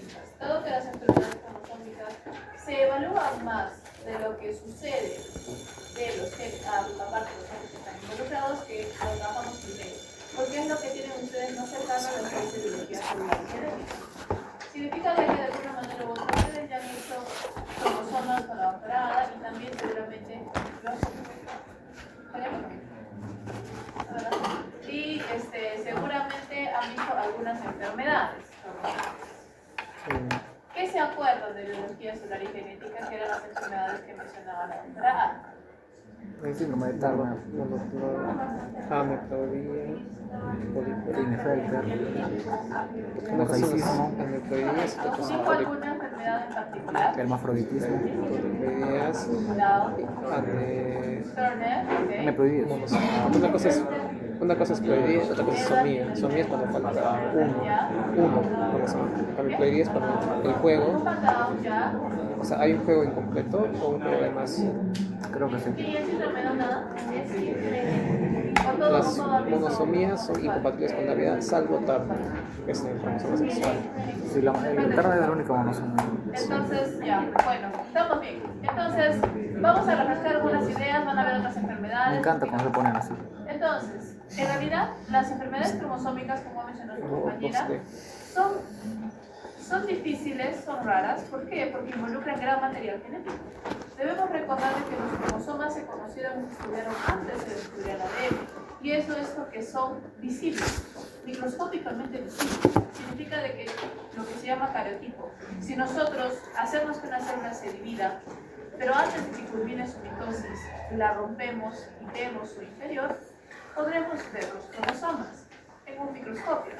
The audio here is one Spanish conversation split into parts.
cromosómicas. Dado que las enfermedades cromosómicas se evalúan más de lo que sucede de los genes, aparte de los genes que están involucrados, que lo trabajamos primero. Porque es lo que tienen ustedes más cercano a lo que es biología celular y genética. Significa de que de alguna manera u otra ustedes ya han hecho cromosomas con la doctorada y también seguramente los y seguramente han visto algunas enfermedades. ¿Qué se acuerdan de biología celular y genética, que eran las enfermedades que mencionaba la doctora? El síndrome de Turner, ametroidía, Klinefelter, mosaicismo, ametroidías, ¿Dijo alguna enfermedad en particular? hermafroditismo, Down, Turner, okay. ametroidías. Una cosa es ploidía y otra cosa es somía. Somía es cuando falta uno cromosoma. Ametroidía es cuando el juego, o sea, hay un juego incompleto o un juego de más. Creo que sí. ¿Y el síndrome de nada? Las monosomías son incompatibles con la vida, salvo Turner, que es el cromosoma sexual. Sí, el Turner es el único monosomía. Entonces, ya, bueno, estamos bien. Entonces, vamos a refrescar algunas ideas, van a haber otras enfermedades. Me encanta cuando se ponen así. Entonces, en realidad, las enfermedades cromosómicas, como mencionó su compañera, son difíciles, son raras. ¿Por qué? Porque involucran gran material genético. Debemos recordar que los cromosomas se conocieron y se estudiaron antes de descubrir el ADN. Y eso es porque son visibles, microscópicamente visibles. Significa de que lo que se llama cariotipo. Si nosotros hacemos que una célula se divida, pero antes de que culmine su mitosis, la rompemos y vemos su interior, podremos ver los cromosomas en un microscopio.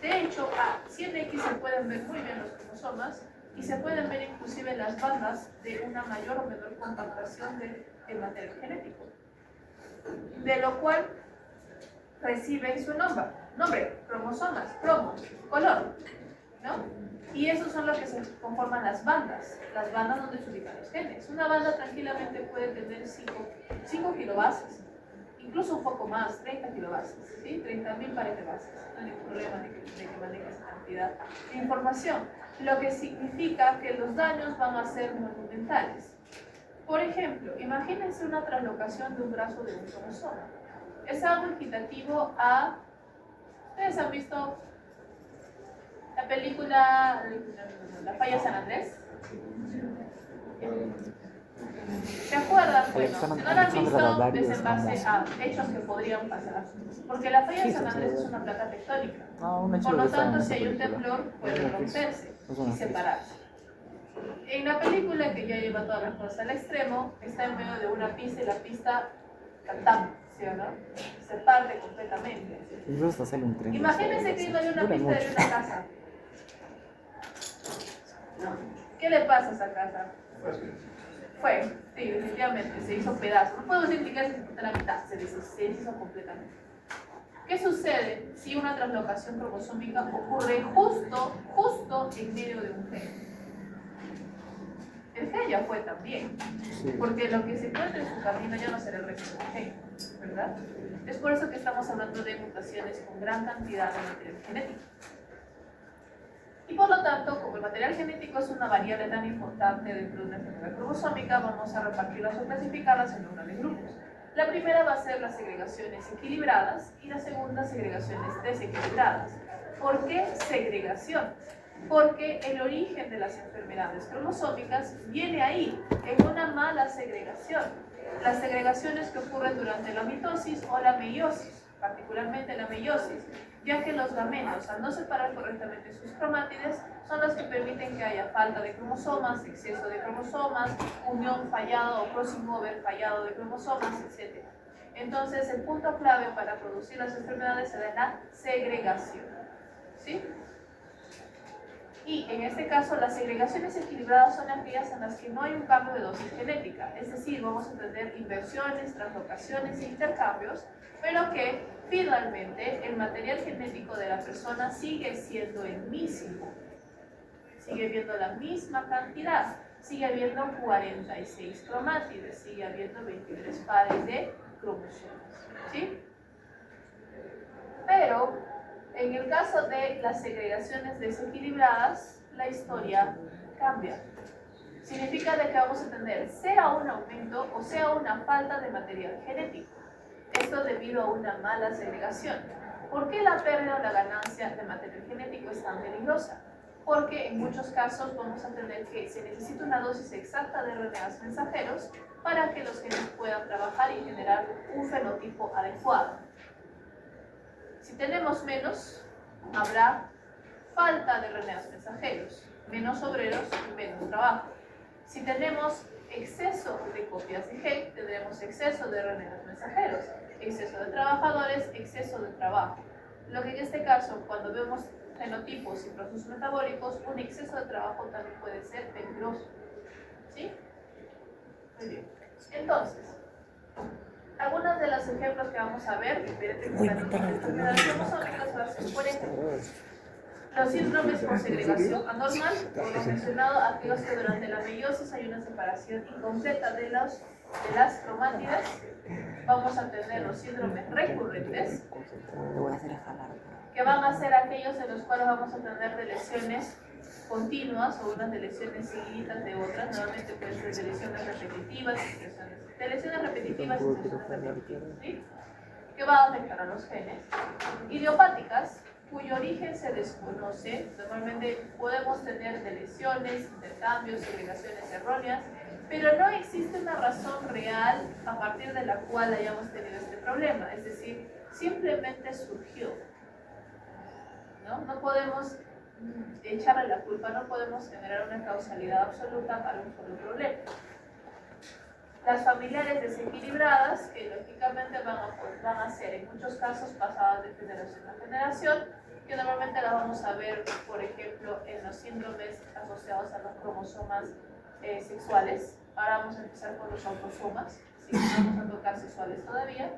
De hecho, a 100x se pueden ver muy bien los cromosomas y se pueden ver inclusive las bandas de una mayor o menor compactación del material genético, de lo cual reciben su nombre, cromosomas, cromo, color, ¿no? Y esos son los que se conforman las bandas donde se ubican los genes. Una banda tranquilamente puede tener 5 kilobases, incluso un poco más, 30 kilobases, ¿sí? 30.000 pares de bases. No hay ningún problema de que maneje esa cantidad de información, lo que significa que los daños van a ser monumentales. Por ejemplo, imagínense una translocación de un brazo de un cromosoma. Es algo equitativo a... ¿Ustedes han visto la película La falla de San Andrés? ¿Se acuerdan? Bueno, si no la han visto, es en base a hechos que podrían pasar. Porque la falla de San Andrés es una placa tectónica. Por lo tanto, si hay un temblor, puede romperse y separarse. En la película, que ya lleva todas las cosas al extremo, está en medio de una pista y la pista cantamos, ¿sí o no? Se parte completamente. Imagínense que no hay una pista de una casa. ¿Qué le pasa a esa casa? Fue, sí, definitivamente, se hizo pedazo. No puedo decir ni que se cortó a la mitad, se deshizo completamente. ¿Qué sucede si una translocación cromosómica ocurre justo en medio de un gen? El gen ya fue también, porque lo que se encuentra en su camino ya no será el resto del gen, ¿verdad? Es por eso que estamos hablando de mutaciones con gran cantidad de material genético. Y por lo tanto, como el material genético es una variable tan importante dentro de una enfermedad cromosómica, vamos a repartirlas o clasificarlas en grandes grupos. La primera va a ser las segregaciones equilibradas y la segunda, segregaciones desequilibradas. ¿Por qué segregación? Porque el origen de las enfermedades cromosómicas viene ahí, en una mala segregación. Las segregaciones que ocurren durante la mitosis o la meiosis, particularmente la meiosis, ya que los gametos, al no separar correctamente sus cromátides, son los que permiten que haya falta de cromosomas, exceso de cromosomas, unión fallada o crossing over fallado de cromosomas, etc. Entonces, el punto clave para producir las enfermedades será la segregación, ¿sí? Y en este caso, las segregaciones equilibradas son aquellas en las que no hay un cambio de dosis genética, es decir, vamos a tener inversiones, translocaciones e intercambios, pero que finalmente el material genético de la persona sigue siendo el mismo, sigue habiendo la misma cantidad, sigue habiendo 46 cromátides, sigue habiendo 23 pares de cromosomas, ¿sí? Pero en el caso de las segregaciones desequilibradas, la historia cambia. Significa de que vamos a tener sea un aumento o sea una falta de material genético. Esto debido a una mala segregación. ¿Por qué la pérdida o la ganancia de material genético es tan peligrosa? Porque en muchos casos vamos a tener que se necesita una dosis exacta de RNAs mensajeros para que los genes puedan trabajar y generar un fenotipo adecuado. Si tenemos menos, habrá falta de RNAs mensajeros, menos obreros y menos trabajo. Si tenemos exceso de copias de gen, tendremos exceso de RNAs mensajeros, exceso de trabajadores, exceso de trabajo. Lo que en este caso, cuando vemos fenotipos y procesos metabólicos, un exceso de trabajo también puede ser peligroso. ¿Sí? Muy bien. Entonces, algunos de los ejemplos que vamos a ver de enfermedades cromosómicas va a ser, por ejemplo, los síndromes por segregación anormal, como mencionado, aquellos que durante la meiosis hay una separación incompleta de las cromátidas. Vamos a tener los síndromes recurrentes, que van a ser aquellos en los cuales vamos a tener de lesiones continuas o unas de lesiones seguidas de otras. Normalmente pueden ser de lesiones repetitivas, de lesiones repetitivas y lesiones repetitivas, ¿sí? Que va a afectar a los genes. Idiopáticas, cuyo origen se desconoce. Normalmente podemos tener de lesiones, intercambios, segregaciones erróneas, pero no existe una razón real a partir de la cual hayamos tenido este problema. Es decir, simplemente surgió. No podemos echarle la culpa, no podemos generar una causalidad absoluta para un solo problema. Las familiares desequilibradas, que lógicamente van a ser en muchos casos pasadas de generación a generación, que normalmente las vamos a ver, por ejemplo, en los síndromes asociados a los cromosomas sexuales. Ahora vamos a empezar con los autosomas, si no vamos a tocar sexuales todavía,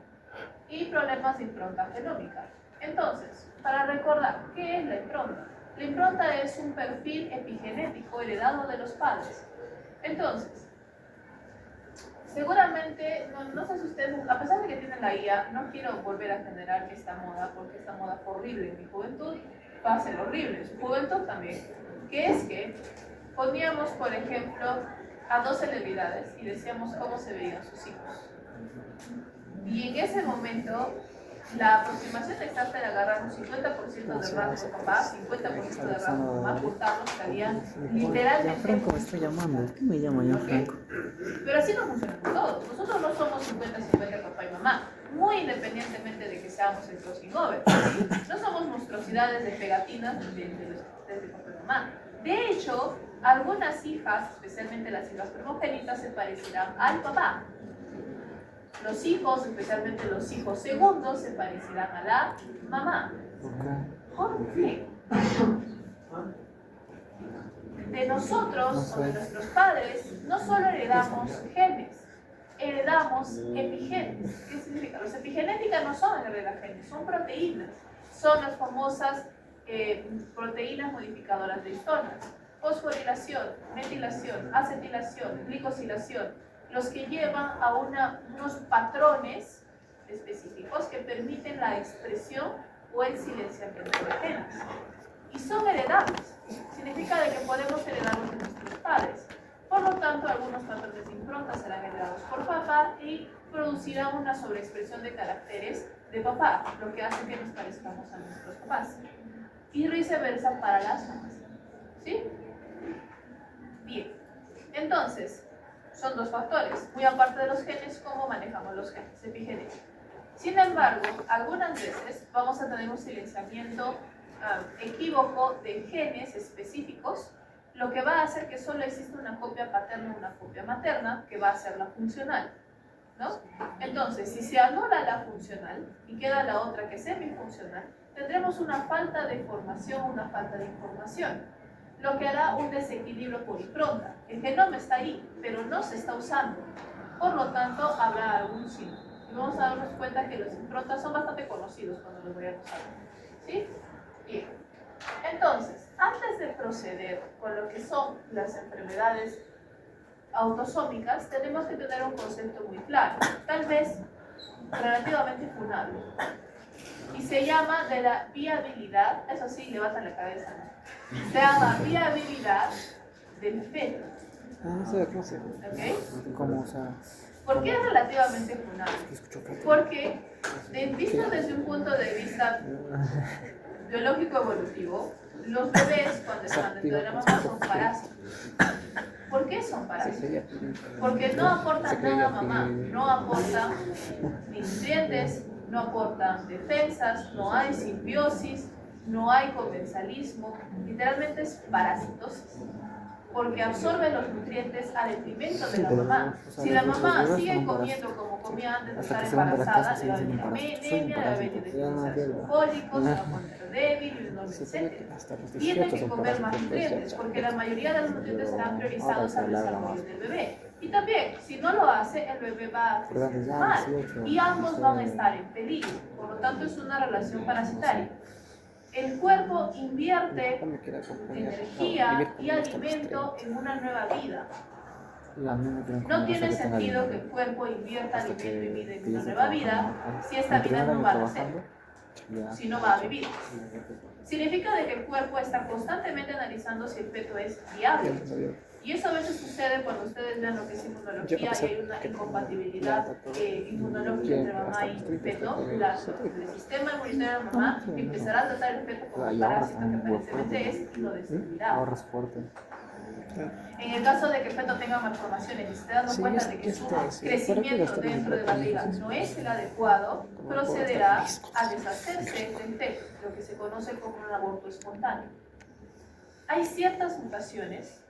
y problemas de impronta genómica. Entonces, para recordar, ¿qué es la impronta? La impronta es un perfil epigenético heredado de los padres. Entonces, seguramente, no sé si ustedes, a pesar de que tienen la IA, no quiero volver a generar esta moda, porque esta moda fue horrible en mi juventud, va a ser horrible en su juventud también, que es que poníamos, por ejemplo, a dos celebridades y decíamos cómo se veían sus hijos. Y en ese momento, la aproximación exacta era agarrar un 50% de rasgos de papá, 50% de rasgos de mamá, juntarlos, salían literalmente. Gianfranco me está llamando. ¿Qué me llama Gianfranco? Pero así no funciona con todos. Nosotros no somos 50-50 papá y mamá, muy independientemente de que seamos el crossing over. No somos monstruosidades de pegatinas desde papá y mamá. De hecho, algunas hijas, especialmente las hijas primogénitas, se parecerán al papá. Los hijos, especialmente los hijos segundos, se parecerán a la mamá. ¿Por qué? De nosotros o de nuestros padres no solo heredamos genes, heredamos epigenes. ¿Qué significa? Los epigenéticas no son heredar genes, son proteínas. Son las famosas proteínas modificadoras de histonas. Fosforilación, metilación, acetilación, glicosilación, los que llevan a unos patrones específicos que permiten la expresión o el silenciamiento de genes. Y son heredables. Significa de que podemos heredarlos de nuestros padres. Por lo tanto, algunos patrones de impronta serán heredados por papá y producirán una sobreexpresión de caracteres de papá, lo que hace que nos parezcamos a nuestros papás. Y viceversa para las mamás. ¿Sí? Bien. Entonces, son dos factores. Muy aparte de los genes, cómo manejamos los genes, epigenética. Sin embargo, algunas veces vamos a tener un silenciamiento equívoco de genes específicos, lo que va a hacer que solo exista una copia paterna y una copia materna, que va a ser la funcional, ¿no? Entonces, si se anula la funcional y queda la otra que es semifuncional, tendremos una falta de formación, una falta de información, lo que hará un desequilibrio por impronta. El genoma está ahí, pero no se está usando. Por lo tanto, habrá algún síntoma. Y vamos a darnos cuenta que los improntas son bastante conocidos cuando los voy a usar. ¿Sí? Bien. Entonces, antes de proceder con lo que son las enfermedades autosómicas, tenemos que tener un concepto muy claro, tal vez relativamente funable. y se llama de la viabilidad, eso sí, levantan la cabeza, ¿no? Se llama viabilidad del feto. Ah, sí, ¿cómo se llama? ¿Ok? ¿Cómo, o sea, ¿Por qué es relativamente funable? escucho feto? Porque, visto desde un punto de vista biológico evolutivo, los bebés cuando están dentro de la mamá son parásitos. ¿Por qué son Se parásitos? creía. Porque no aportan Se creía nada a mamá, que- no aportan ni nutrientes, no aportan defensas, no hay simbiosis, no hay comensalismo, literalmente es parasitosis. Porque absorbe los nutrientes al detrimento de la mamá. Si la mamá sigue comiendo como comía antes de estar embarazada, le va a venir anemia, le va a venir deficiencia de fólicos, se va a poner débil, etc. Hasta los Tiene 18 que son comer más parásitos, pues, nutrientes, ya. porque la mayoría de los nutrientes serán priorizados al desarrollo del bebé. Y también, si no lo hace, el bebé va a crecer mal y ambos van a estar en peligro. Por lo tanto, es una relación parasitaria. El cuerpo invierte No me quiero acompañar. energía y Vivir con alimento en una nueva vida. La misma que No tiene sentido que el cuerpo invierta alimento y vida en una nueva vida si esta vida no va a nacer, si no va a vivir. Significa de que el cuerpo está constantemente analizando si el feto es viable. Y eso a veces sucede cuando ustedes vean lo que es inmunología y hay una incompatibilidad inmunológica entre mamá y feto. El sistema inmunitario de la mamá empezará a tratar el feto como un parásito que aparentemente es y lo destruirá. ahorras fuerte. En el caso de que el feto tenga malformaciones y se esté dando cuenta de que su crecimiento dentro de la barriga no es el adecuado, procederá a deshacerse del feto, lo que se conoce como un aborto espontáneo. Hay ciertas mutaciones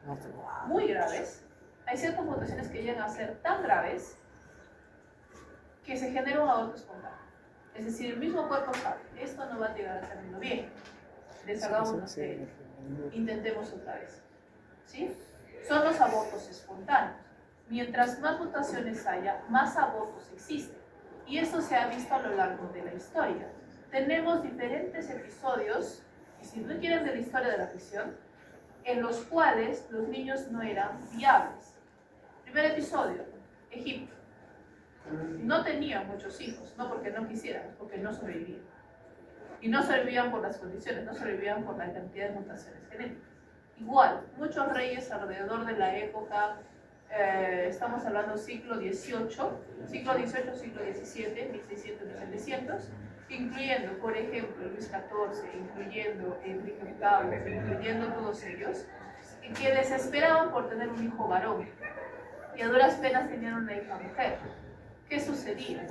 muy graves, hay ciertas mutaciones que llegan a ser tan graves que se genera un aborto espontáneo. Es decir, el mismo cuerpo sabe, esto no va a llegar a terminar bien, deshagámonos de él, intentemos otra vez. ¿Sí? Son los abortos espontáneos. Mientras más mutaciones haya, más abortos existen. Y eso se ha visto a lo largo de la historia. Tenemos diferentes episodios, y si no quieren de la historia de la ficción, en los cuales los niños no eran viables. Primer episodio, Egipto. No tenían muchos hijos, no porque no quisieran, porque no sobrevivían. Y no sobrevivían por las condiciones, no sobrevivían por la cantidad de mutaciones genéticas. Igual, muchos reyes alrededor de la época, estamos hablando siglo XVIII, siglo XVII, 1600, 1700, incluyendo, por ejemplo, Luis XIV, incluyendo Enrique VIII, incluyendo todos ellos, que desesperaban por tener un hijo varón y a duras penas tenían una hija mujer. ¿Qué sucedía?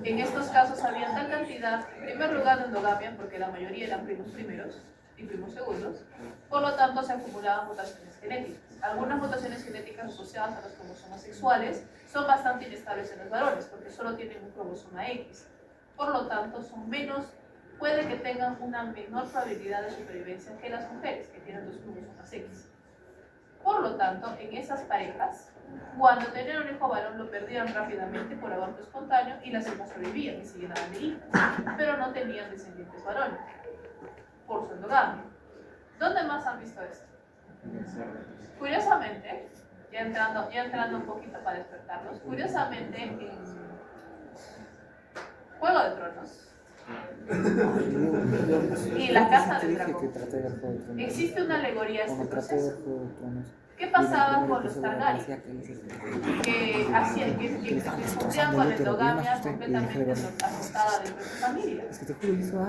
En estos casos había tal cantidad, en primer lugar de endogamia, porque la mayoría eran primos primeros y primos segundos, por lo tanto se acumulaban mutaciones genéticas. Algunas mutaciones genéticas asociadas a los cromosomas sexuales son bastante inestables en los varones, porque solo tienen un cromosoma X. Por lo tanto, son menos, puede que tengan una menor probabilidad de supervivencia que las mujeres, que tienen dos cromosomas X. Por lo tanto, en esas parejas, cuando tenían un hijo varón lo perdían rápidamente por aborto espontáneo y las hijas sobrevivían y se llenaban de hijos, pero no tenían descendientes varones, por su endogamia. ¿Dónde más han visto esto? Curiosamente, ya entrando un poquito para despertarlos, curiosamente en Juego de Tronos y La Casa del Dragón existe una alegoría a este proceso. ¿Qué pasaba con los Targaryen? Que cumplían con la endogamia completamente azotada dentro de su familia.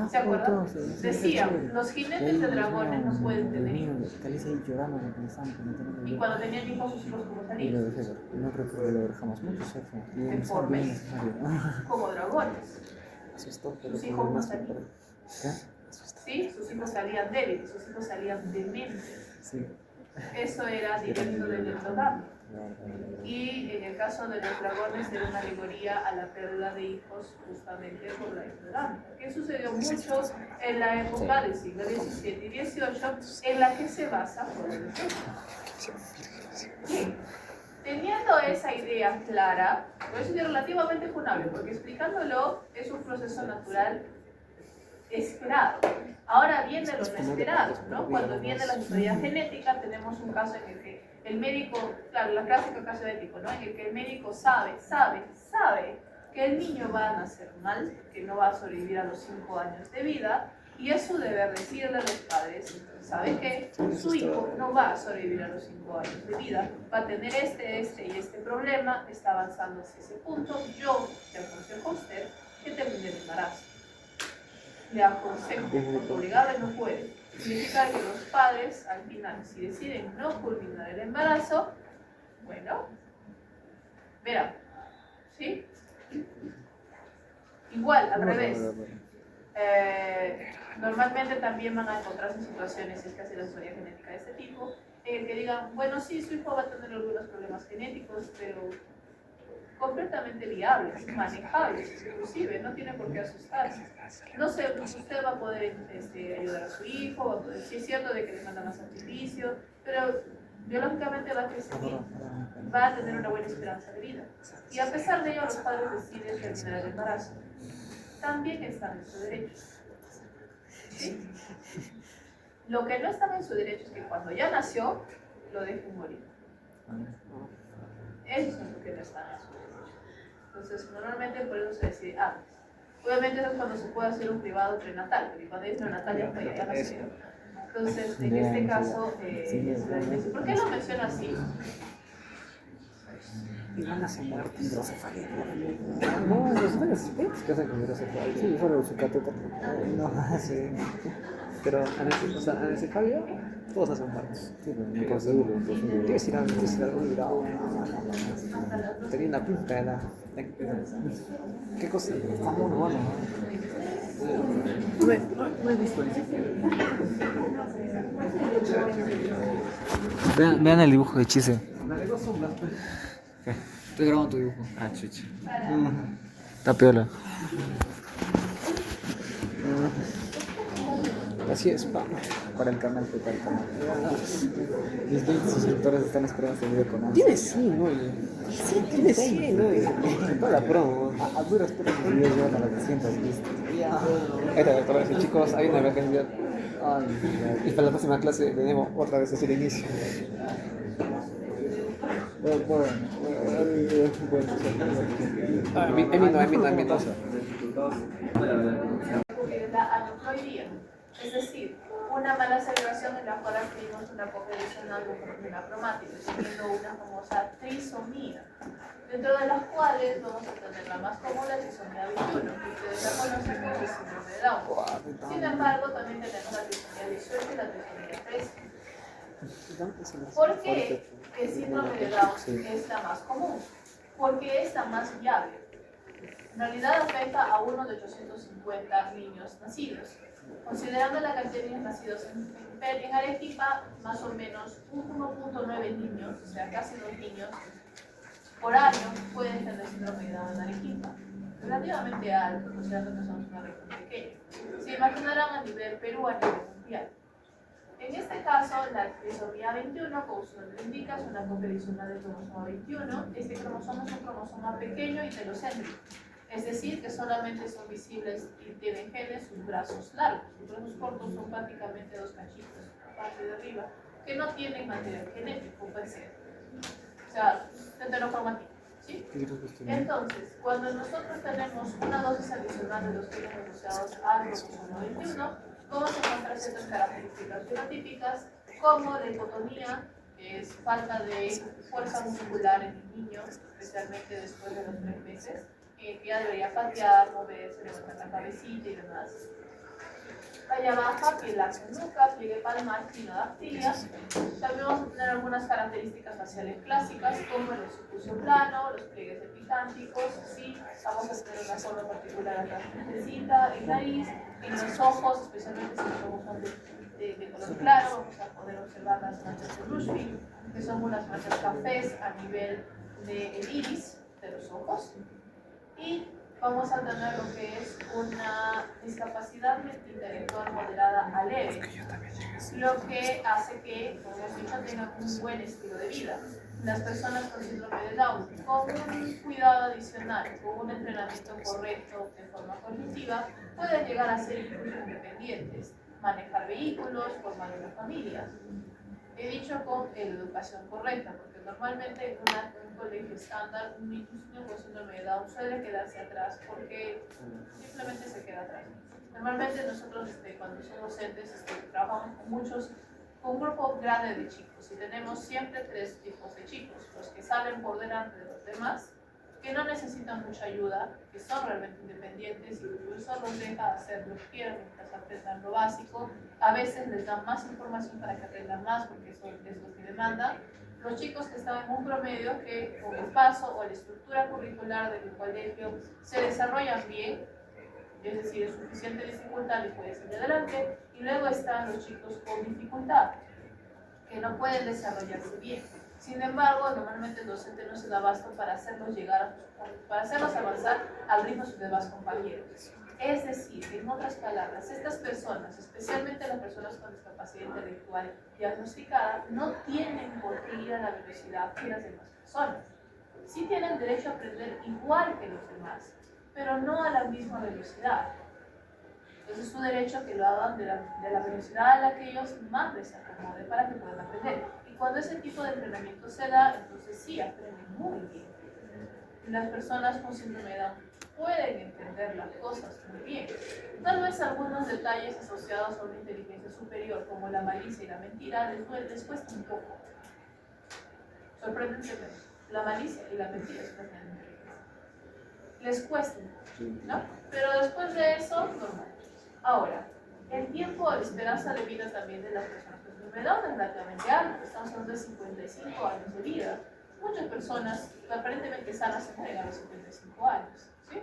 ¿Se acuerdan? Decían, los jinetes de dragones no pueden tener hijos. Y cuando tenían hijos, sus hijos como salían. Deformes, como dragones. Sus hijos no salían. ¿Sí? Sus hijos salían débiles, sus hijos salían dementes. Eso era directo del endogamia. Y en el caso de los dragones era una alegoría a la pérdida de hijos justamente por la endogamia. Que sucedió mucho en la época del siglo XVII y XVIII, en la que se basa Juego de Tronos. Bien, teniendo esa idea clara, pues es relativamente funable, porque explicándolo es un proceso natural esperado. Ahora viene lo inesperado, ¿no? Cuando viene la historia genética, tenemos un caso en el que el médico, claro, la clásica caso ético, ¿no? En el que el médico sabe que el niño va a nacer mal, que no va a sobrevivir a los 5 años de vida, y es su deber decirle a los padres, ¿sabe qué? Su hijo no va a sobrevivir a los 5 años de vida, va a tener este y este problema, está avanzando hacia ese punto, yo le aconsejo a usted que termine el embarazo. Le aconsejo, porque obligarle no puede. Significa que los padres, al final, si deciden no culminar el embarazo, bueno, verán, ¿sí? Igual, al revés. Normalmente también van a encontrarse situaciones, si es que hace la historia genética de este tipo, en el que digan, bueno, sí, su hijo va a tener algunos problemas genéticos, pero completamente viables, manejables, inclusive, no tiene por qué asustarse. No sé, usted va a poder ayudar a su hijo, va a poder, sí es cierto de que le mandan a sacrificio, pero biológicamente va a crecer bien, va a tener una buena esperanza de vida. Y a pesar de ello, los padres deciden terminar el embarazo. También están en su derecho. ¿Sí? Lo que no estaba en su derecho es que cuando ya nació, lo dejen morir. Eso es lo que no está en su derecho. Entonces, normalmente por eso se decide antes. Obviamente eso es cuando se puede hacer un privado prenatal, porque cuando es prenatal ya fue, ya nació. Entonces, en este caso, es la iglesia. ¿Por qué lo menciona así? Y van a ser muertos. Hidrocefalia. No, hidrocefalia es ¿qué hacen con hidrocefalia? Sí, solo su catéter. No, sí. Pero anencefalia, todos hacen muertos. Sí, pero no puedo seguro. Tienes que ir a algún grado. Tenía una pinta de la. ¿Qué cosa? Está muy bueno. No he visto eso. Vean el dibujo de Chise. Dale dos sombras, pues. ¿Qué? Estoy grabando tu dibujo. Ah, chucha. Está piola. Así es, pa. Para el canal, para el canal. Mis 20 suscriptores están esperando este video con ansia. Tienes 100, ¿no? Sí, tienes 100, ¿no? Toda la promo. A duras penas mis videos llegan a las 200 vistas. Para decir, chicos, hay una emergencia. Ay, Y para la próxima clase tenemos otra vez así el inicio. bueno. A mí no. La aneuploidía, es decir, una mala celebración en la cual adquirimos una copia adicional de un problema cromático, teniendo una famosa trisomía, dentro de las cuales vamos a tener la más común, la trisomía 21, que ustedes la conocen como el síndrome de Down. Sin embargo, también tenemos la trisomía 18 y la trisomía 13. ¿Por qué el síndrome de Down es la más común? Porque es la más viable. En realidad afecta a uno de 850 niños nacidos. Considerando la cantidad de niños nacidos en Arequipa, más o menos 1.9 niños, o sea, casi 2 niños por año pueden tener síndrome de Down en Arequipa. Relativamente alto, considerando que somos una región pequeña. Se imaginarán a nivel Perú, a nivel mundial. En este caso, la trisomía 21, como su nombre indica, es una copia adicional del cromosoma 21. Este cromosoma es un cromosoma pequeño y telocéntrico. Es decir, que solamente son visibles y tienen genes sus brazos largos. Sus brazos cortos son prácticamente 2 cachitos, la parte de arriba, que no tienen material genético, puede ser. O sea, heterocromático. ¿Sí? Entonces, cuando nosotros tenemos una dosis adicional de los genes asociados al cromosoma 21, vamos a encontrar ciertas características fenotípicas, como la hipotonía, que es falta de fuerza muscular en el niño, especialmente después de los 3 meses, que ya debería patear, moverse, levantar la cabecita y demás. Talla baja, piel larga en nuca, pliegue palmar, clinodactilia. También vamos a tener algunas características faciales clásicas, como el occipucio plano, los pliegues epicánticos, ¿sí? Vamos a tener una forma particular acá en nariz, en los ojos, especialmente si los ojos son de color claro, vamos a poder observar las manchas de Rushfield, que son unas manchas cafés a nivel del iris de los ojos. Y vamos a tener lo que es una discapacidad intelectual moderada a leve, lo que hace que, como hemos dicho, tengan un buen estilo de vida. Las personas con síndrome de Down, con un cuidado adicional, con un entrenamiento correcto de forma cognitiva, pueden llegar a ser incluso independientes, manejar vehículos, formar una familia. He dicho con la educación correcta, porque normalmente en un colegio estándar, un niño con síndrome de Down suele quedarse atrás porque simplemente se queda atrás. Normalmente nosotros cuando somos docentes trabajamos con un grupo grande de chicos y tenemos siempre 3 tipos de chicos: los que salen por delante de los demás, que no necesitan mucha ayuda, que son realmente independientes y el profesor los deja hacer lo que quieran mientras aprendan lo básico. A veces les dan más información para que aprendan más porque eso es lo que demanda. Los chicos que están en un promedio, que con el paso o la estructura curricular del colegio se desarrollan bien, es decir, es suficiente dificultad y pueden seguir adelante. Y luego están los chicos con dificultad, que no pueden desarrollarse bien. Sin embargo, normalmente el docente no se da abasto para hacerlos para hacerlos avanzar al ritmo de sus demás compañeros. Es decir, en otras palabras, estas personas, especialmente las personas con discapacidad intelectual diagnosticada, no tienen por qué ir a la velocidad que las demás personas. Sí tienen derecho a aprender igual que los demás, pero no a la misma velocidad. Entonces es su derecho que lo hagan de la velocidad a la que ellos más les acomode para que puedan aprender. Y cuando ese tipo de entrenamiento se da, entonces sí aprenden muy bien. Las personas con síndrome de Down pueden entender las cosas muy bien. Tal vez algunos detalles asociados a una inteligencia superior, como la malicia y la mentira, les cuesta un poco. Sorprendentemente, la malicia y la mentira es una inteligencia. Les cuesta, ¿no? Pero después de eso, normal. Ahora, el tiempo de esperanza de vida también de las personas con síndrome de Down es relativamente alto. Estamos hablando de 55 años de vida. Muchas personas aparentemente sanas se han llegado a los 55 años, ¿sí?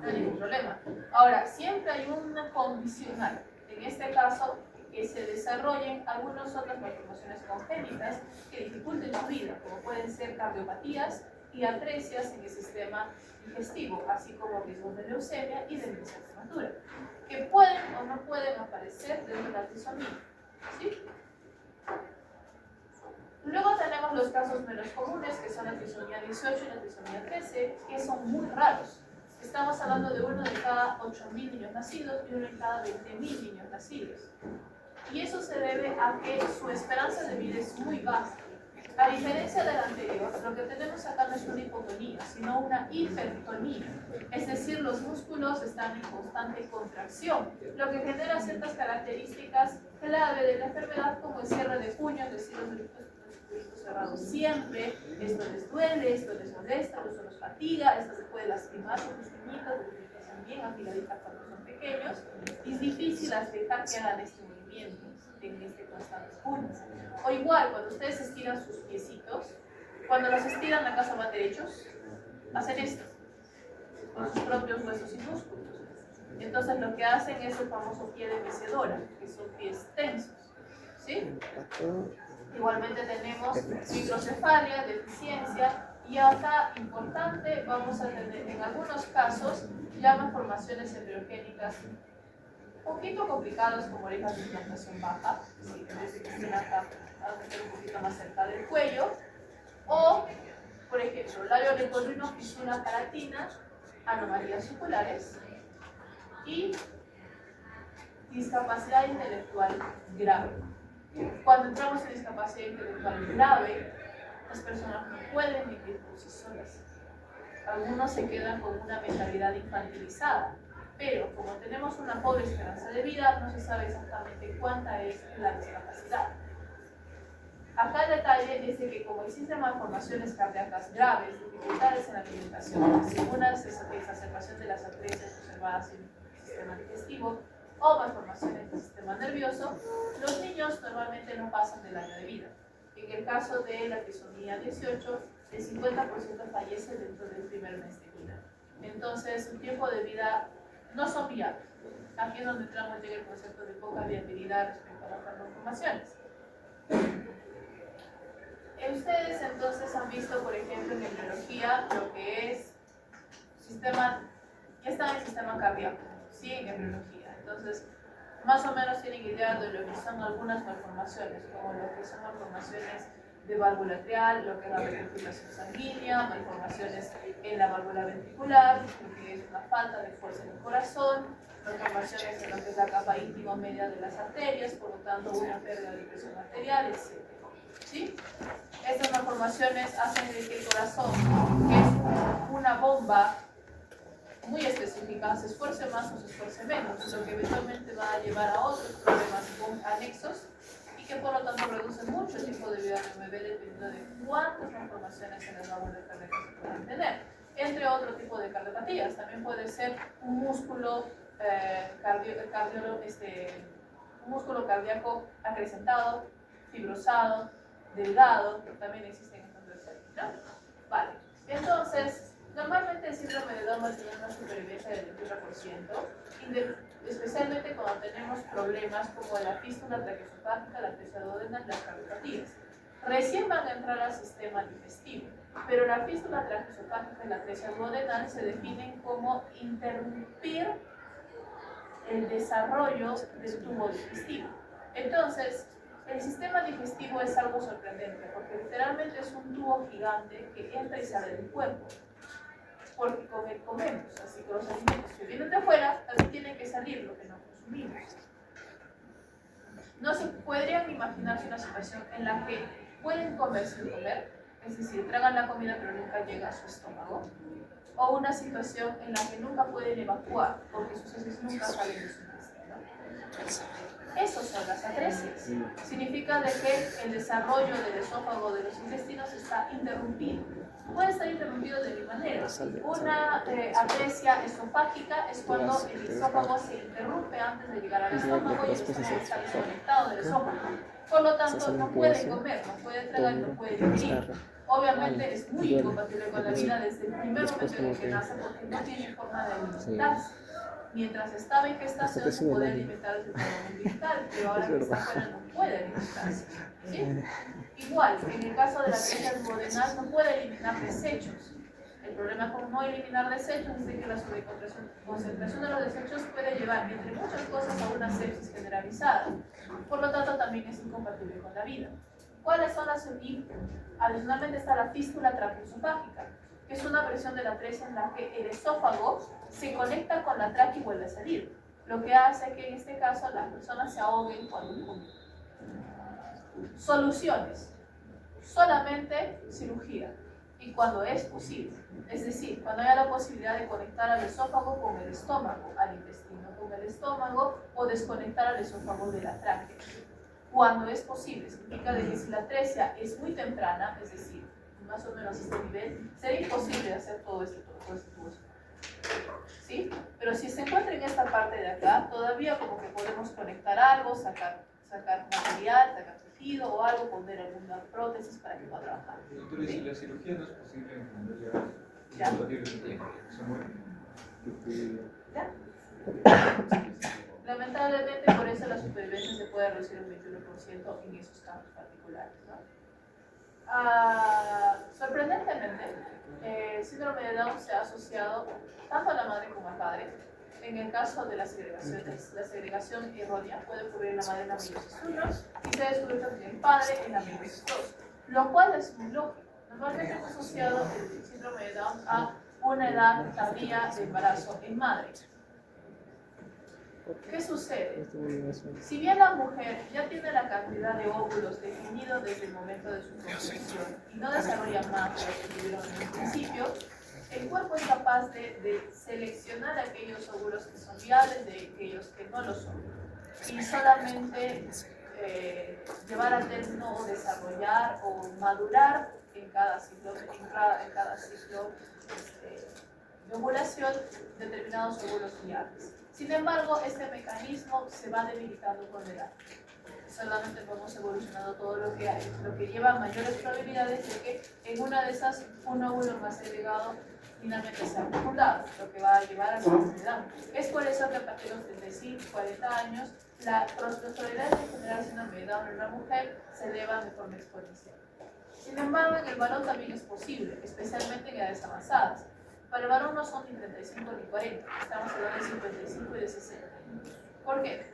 No hay ningún problema. Ahora, siempre hay una condicional. En este caso, que se desarrollen algunas otras malformaciones congénitas que dificulten su vida, como pueden ser cardiopatías y atresias en el sistema digestivo, así como riesgos de leucemia y de demencia prematura, que pueden o no pueden aparecer dentro de la trisomía, ¿sí? Luego tenemos los casos menos comunes, que son la trisomía 18 y la trisomía 13, que son muy raros. Estamos hablando de uno de cada 8.000 niños nacidos y uno de cada 20.000 niños nacidos. Y eso se debe a que su esperanza de vida es muy baja. A diferencia del anterior, lo que tenemos acá no es una hipotonía, sino una hipertonía. Es decir, los músculos están en constante contracción, lo que genera ciertas características clave de la enfermedad, como el cierre de puños, es decir, los cerrados siempre. Esto les duele, esto les molesta, esto los fatiga, esto se puede lastimar con sus puñitos, porque están bien afiladitas cuando son pequeños. Y es difícil dejar que hagan este movimiento en este constante puño. O igual, cuando ustedes estiran sus piecitos, cuando los estiran acaso van derechos, hacen esto, con sus propios huesos y músculos. Entonces lo que hacen es el famoso pie de mecedora, que son pies tensos, ¿sí? Igualmente tenemos microcefalia, deficiencia, y acá, importante, vamos a tener en algunos casos ya malformaciones embriogénicas un poquito complicadas, como orejas de implantación baja, ¿sí? En vez de que estén acá, a meter un poquito más cerca del cuello, o, por ejemplo, labio leporino, fisura palatina, anomalías oculares y discapacidad intelectual grave. Cuando entramos en discapacidad intelectual grave, las personas no pueden vivir por sí solas. Algunos se quedan con una mentalidad infantilizada, pero como tenemos una pobre esperanza de vida, no se sabe exactamente cuánta es la discapacidad. Acá el detalle es de que como existen malformaciones cardíacas graves, dificultades en la alimentación, una exacerbación de las atresias observadas en el sistema digestivo o malformaciones del sistema nervioso, los niños normalmente no pasan del año de vida. En el caso de la trisomía 18, el 50% fallece dentro del primer mes de vida. Entonces, su tiempo de vida no son viables. Aquí es donde entramos llega el concepto de poca viabilidad respecto a las malformaciones. Ustedes entonces han visto, por ejemplo, en embriología lo que es sistema, ya está en el sistema cardíaco, ¿sí? En embriología. Entonces, más o menos tienen idea de lo que son algunas malformaciones, como lo que son malformaciones de válvula atrial, lo que es la recirculación sanguínea, malformaciones en la válvula ventricular, lo que es una falta de fuerza en el corazón, malformaciones en lo que es la capa íntima media de las arterias, por lo tanto una pérdida de presión arterial, etc. ¿Sí? Estas malformaciones hacen de que el corazón, que es una bomba muy específica, se esfuerce más o se esfuerce menos, lo que eventualmente va a llevar a otros problemas anexos y que por lo tanto reduce mucho el tiempo de vida del bebé dependiendo de cuántas malformaciones en las válvulas cardíacas se puedan tener, entre otro tipo de cardiopatías. También puede ser un músculo, un músculo cardíaco acrecentado, fibrosado, delgado, también existen estos desechos, ¿no? Vale, entonces, normalmente el síndrome de Down va a tener una supervivencia del 21%, especialmente cuando tenemos problemas como la fístula traqueosofágica, la atresia duodenal y las cardiopatías. Recién van a entrar al sistema digestivo, pero la fístula traqueosofágica y la atresia duodenal se definen como interrumpir el desarrollo del tubo digestivo. Entonces, el sistema digestivo es algo sorprendente porque literalmente es un tubo gigante que entra y sale del cuerpo. Porque con él comemos, así que los alimentos que vienen de afuera también tienen que salir lo que no consumimos. No se podrían imaginarse una situación en la que pueden comer sin comer, es decir, tragan la comida pero nunca llega a su estómago, o una situación en la que nunca pueden evacuar porque sus heces nunca salen de su intestino. Esas son las atresias. Significa de que el desarrollo del esófago de los intestinos está interrumpido. Puede estar interrumpido de mil maneras. Una atresia esofágica es cuando el esófago se interrumpe antes de llegar al estómago y el estómago está desconectado del esófago. Por lo tanto, no puede comer, no puede tragar, no puede digerir. Obviamente es muy incompatible con la vida desde el primer momento en el que nace porque no tiene forma de alimentarse. Mientras estaba en gestación se puede alimentar de forma umbilical, pero ahora que está afuera no puede alimentarse. ¿Sí? Igual, en el caso de la atresia duodenal no puede eliminar desechos. El problema con no eliminar desechos es que la sobreconcentración de los desechos puede llevar, entre muchas cosas, a una sepsis generalizada. Por lo tanto, también es incompatible con la vida. ¿Cuáles son las sepsis? Adicionalmente está la fístula traqueosofágica, que es una versión de la atresia en la que el esófago se conecta con la tráquea y vuelve a salir, lo que hace que en este caso las personas se ahoguen cuando comen. Soluciones: solamente cirugía y cuando es posible, es decir, cuando haya la posibilidad de conectar al esófago con el estómago, al intestino con el estómago o desconectar al esófago de la tráquea. Cuando es posible, significa de que si la atresia es muy temprana, es decir, más o menos a este nivel, sería imposible hacer todo este tubo. ¿Sí? Pero si se encuentra en esta parte de acá, todavía como que podemos conectar algo, sacar material, sacar tejido o algo, poner alguna prótesis para que pueda trabajar. Doctor, ¿y si la cirugía no es posible cuando ya se muere? ¿Ya? Lamentablemente por eso la supervivencia se puede reducir un 21% en esos casos particulares, ¿no? Sorprendentemente, el síndrome de Down se ha asociado tanto a la madre como al padre. En el caso de las segregaciones, la segregación errónea puede ocurrir en la madre en la meiosis 1 y se descubre también en el padre en la meiosis 2, lo cual es muy lógico. Normalmente está asociado el síndrome de Down a una edad tardía de embarazo en madre. ¿Qué sucede? Si bien la mujer ya tiene la cantidad de óvulos definido desde el momento de su concepción y no desarrolla más de lo que tuvieron en el principio, el cuerpo es capaz de seleccionar aquellos óvulos que son viables de aquellos que no lo son y solamente llevar a término o desarrollar o madurar en cada ciclo, de ovulación determinados óvulos viables. Sin embargo, este mecanismo se va debilitando con la edad. Solamente vamos evolucionando todo lo que lleva mayores probabilidades de que en una de esas un óvulo más segregado finalmente sea fecundado, lo que va a llevar a la enfermedad. Es por eso que a partir de los 35, 40 años, las probabilidades de generar síndrome de Down en una mujer se elevan de forma exponencial. Sin embargo, en el varón también es posible, especialmente en edades avanzadas. Para el varón no son ni 35 ni 40, estamos hablando de 55 y de 60. ¿Por qué?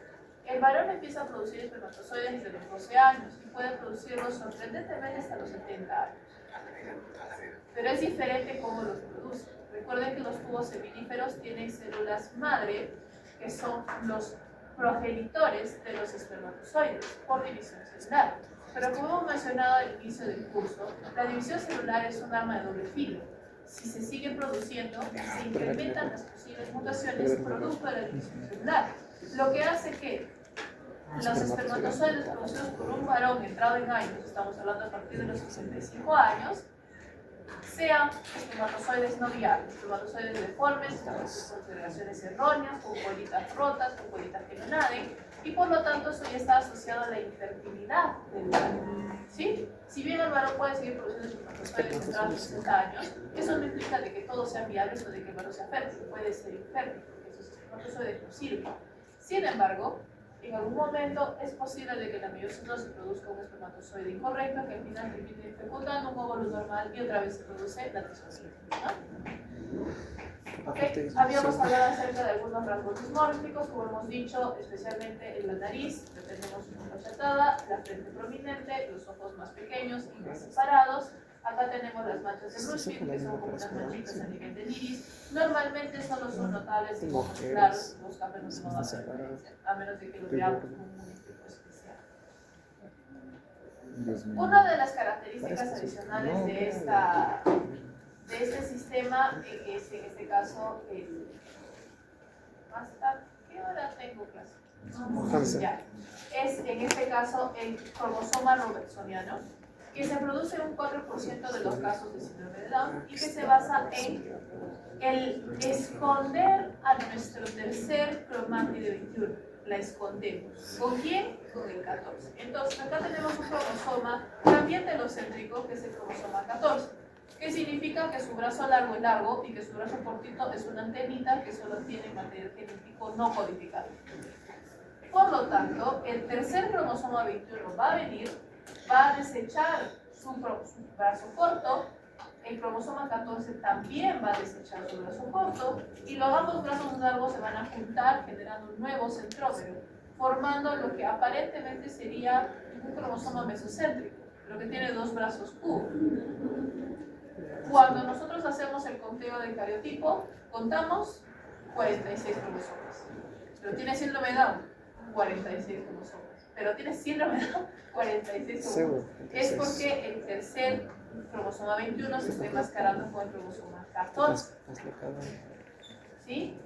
El varón empieza a producir espermatozoides desde los 12 años y puede producirlos sorprendentemente hasta los 70 años. Pero es diferente cómo los produce. Recuerden que los tubos seminíferos tienen células madre, que son los progenitores de los espermatozoides por división celular. Pero como hemos mencionado al inicio del curso, la división celular es un arma de doble filo. Si se sigue produciendo, se incrementan las posibles mutaciones producto de la división celular, lo que hace que los espermatozoides producidos por un varón entrado en años, estamos hablando a partir de los 65 años, sean espermatozoides no viables, espermatozoides deformes, con segregaciones erróneas, con bolitas rotas, con bolitas que no naden, y por lo tanto eso ya está asociado a la infertilidad del varón. ¿Sí? Si bien el varón puede seguir produciendo espermatozoides entrados a los 60 años, eso no implica de que todos sean viables o de que el varón sea fértil, puede ser infértil, porque esos espermatozoides no sirven. Sin embargo, en algún momento es posible de que la meiosis no se produzca un espermatozoide incorrecto que al final termine fecundando un óvulo normal y otra vez se produce la testosterona, ¿no? Okay. Habíamos hablado acerca de algunos rasgos dismórficos, como hemos dicho, especialmente en la nariz, que tenemos una achatada, la frente prominente, los ojos más pequeños y más separados. Acá tenemos las manchas de Rushfield, que son como unas manchitas a nivel del iris. Normalmente solo son notables en ojos claros, los cafés no se notan, a menos de que los veamos como un tipo especial. Una de las características adicionales de este sistema es en este caso el... ¿Hasta qué hora tengo clase? Ya. Es en este caso el cromosoma robertsoniano, que se produce en un 4% de los casos de síndrome de Down y que se basa en el esconder a nuestro tercer cromátido 21. La escondemos. ¿Con quién? Con el 14. Entonces, acá tenemos un cromosoma también telocéntrico, que es el cromosoma 14, que significa que su brazo largo es largo y que su brazo cortito es una antenita que solo tiene material genético no codificado. Por lo tanto, el tercer cromosoma 21 va a venir, va a desechar su brazo corto, el cromosoma 14 también va a desechar su brazo corto y los ambos brazos largos se van a juntar generando un nuevo centrómero, formando lo que aparentemente sería un cromosoma mesocéntrico, pero que tiene dos brazos Q. Cuando nosotros hacemos el conteo del cariotipo, contamos 46 cromosomas, pero tiene síndrome de Down, 46 cromosomas. Pero tiene síndrome de Down, 46 cromosomas. Es porque el tercer cromosoma 21 se está enmascarando con el cromosoma 14. ¿Sí?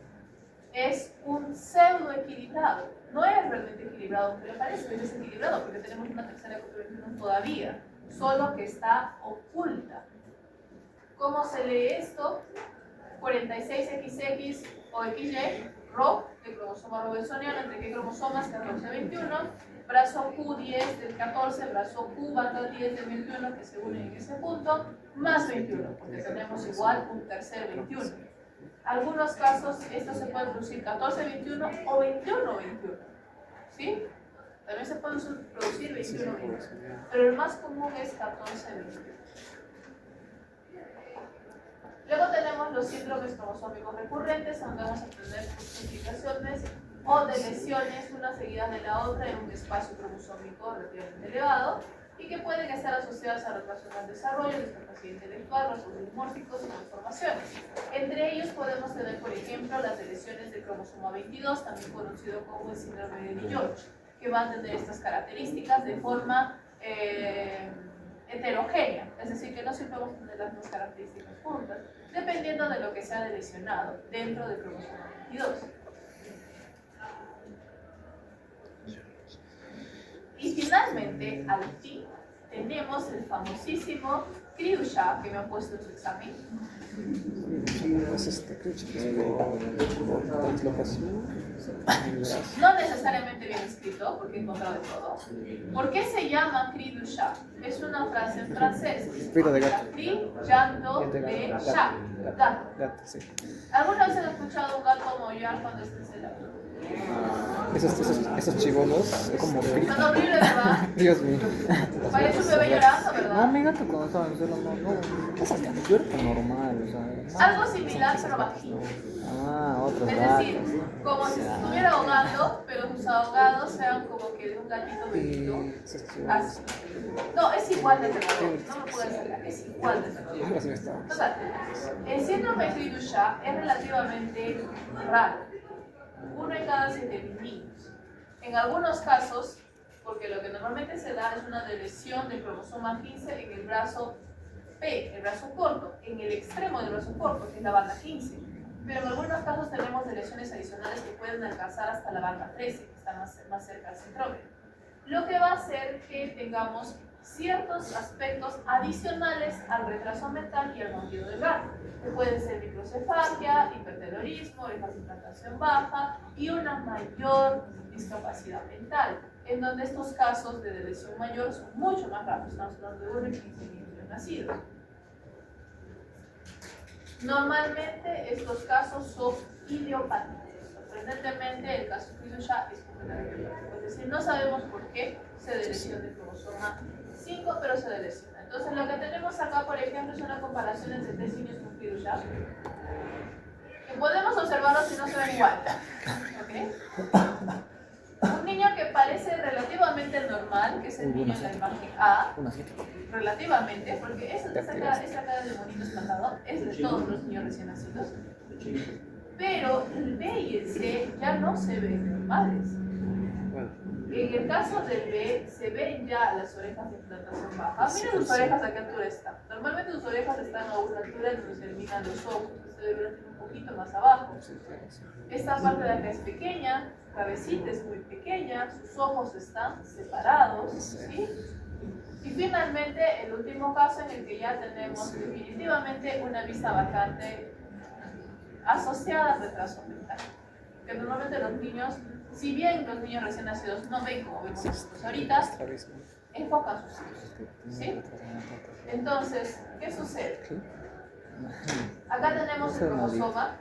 Es un pseudo equilibrado. No es realmente equilibrado, pero parece que es desequilibrado porque tenemos una tercera copia 21 todavía, solo que está oculta. ¿Cómo se lee esto? 46XX o XY, RO, del cromosoma robertsoniano, ¿entre qué cromosomas? 14-21, brazo Q10 del 14, brazo Q banda 10 del 21, que se unen en ese punto, más 21, porque tenemos igual un tercer 21. Algunos casos, esto se puede producir 14-21 o 21-21, ¿sí? También se puede producir 21-21, pero el más común es 14-21. Luego tenemos los síndromes cromosómicos recurrentes, donde vamos a tener complicaciones o de lesiones una seguida de la otra en un espacio cromosómico relativamente elevado y que pueden estar asociadas a retraso en el desarrollo, discapacidad intelectual, rasgos dimórficos y malformaciones. Entre ellos podemos tener, por ejemplo, las lesiones del cromosoma 22, también conocido como el síndrome de George, que van a tener estas características de forma heterogénea, es decir, que no siempre vamos a tener las mismas características juntas, dependiendo de lo que sea de lesionado dentro del cromosoma 22. Y finalmente, al fin, tenemos el famosísimo Kriusha, que me han puesto en su examen. No necesariamente bien escrito, porque he encontrado de todo. ¿Por qué se llama cri du chat? Es una frase en francés. Grito de gato. Cri, llanto de chat. Gato. ¿Alguna vez han escuchado un gato maullar cuando está encerrado? Esos chibolos como Son horribles, ¿verdad? Dios mío. Parece un bebé llorando, ¿verdad? ¿verdad? No, mi gato cuando estaba en el suelo, yo era tan normal, o sea. Algo similar, pero bajito. Ah, otros Es gatos. decir, como si se estuviera ahogando, pero sus ahogados sean como que de un gatito bebito. Así. No, es igual de aterrador, no lo puedes sacar, es igual de aterrador. Algo así estaba. Entonces, el síndrome de Cri-du-Chat es relativamente raro. 1 en cada 7.000 niños. En algunos casos, porque lo que normalmente se da es una lesión del cromosoma 15 en el brazo P, el brazo corto, en el extremo del brazo corto, que es la banda 15. Pero en algunos casos tenemos lesiones adicionales que pueden alcanzar hasta la banda 13, que está más cerca al centrómero. Lo que va a hacer que tengamos ciertos aspectos adicionales al retraso mental y al motivo del gato, que pueden ser microcefalia, hiperterrorismo, implantación baja y una mayor discapacidad mental, en donde estos casos de lesión mayor son mucho más raros, estamos hablando de 1 en 15 niños nacidos. Normalmente estos casos son idiopáticos. Sorprendentemente, el caso de Cri-du-Chat es completamente idiopático, es decir, no sabemos por qué se lesiona el cromosoma 5, pero se lesiona. Entonces, lo que tenemos acá, por ejemplo, es una comparación entre 3 niños con Cri-du-Chat, que podemos observarlos si no se ven igual. ¿Okay? Un niño que parece relativamente normal, que es el niño en la imagen A, relativamente, porque esa cara de bonito espantado es de todos los niños recién nacidos, pero el B y el C ya no se ven normales. En el caso del B, se ven ya las orejas de implantación baja. Miren sus orejas a qué altura están. Normalmente sus orejas están a una altura donde se terminan los ojos, este debería estar un poquito más abajo. Esta parte de acá es pequeña, su cabecita es muy pequeña, sus ojos están separados, ¿sí? Y finalmente, el último caso en el que ya tenemos definitivamente una vista vacante asociada al retraso mental. Que normalmente los niños, si bien los niños recién nacidos no ven como vemos nosotros ahorita, enfocan sus ojos, ¿sí? Entonces, ¿qué sucede? Acá tenemos el cromosoma,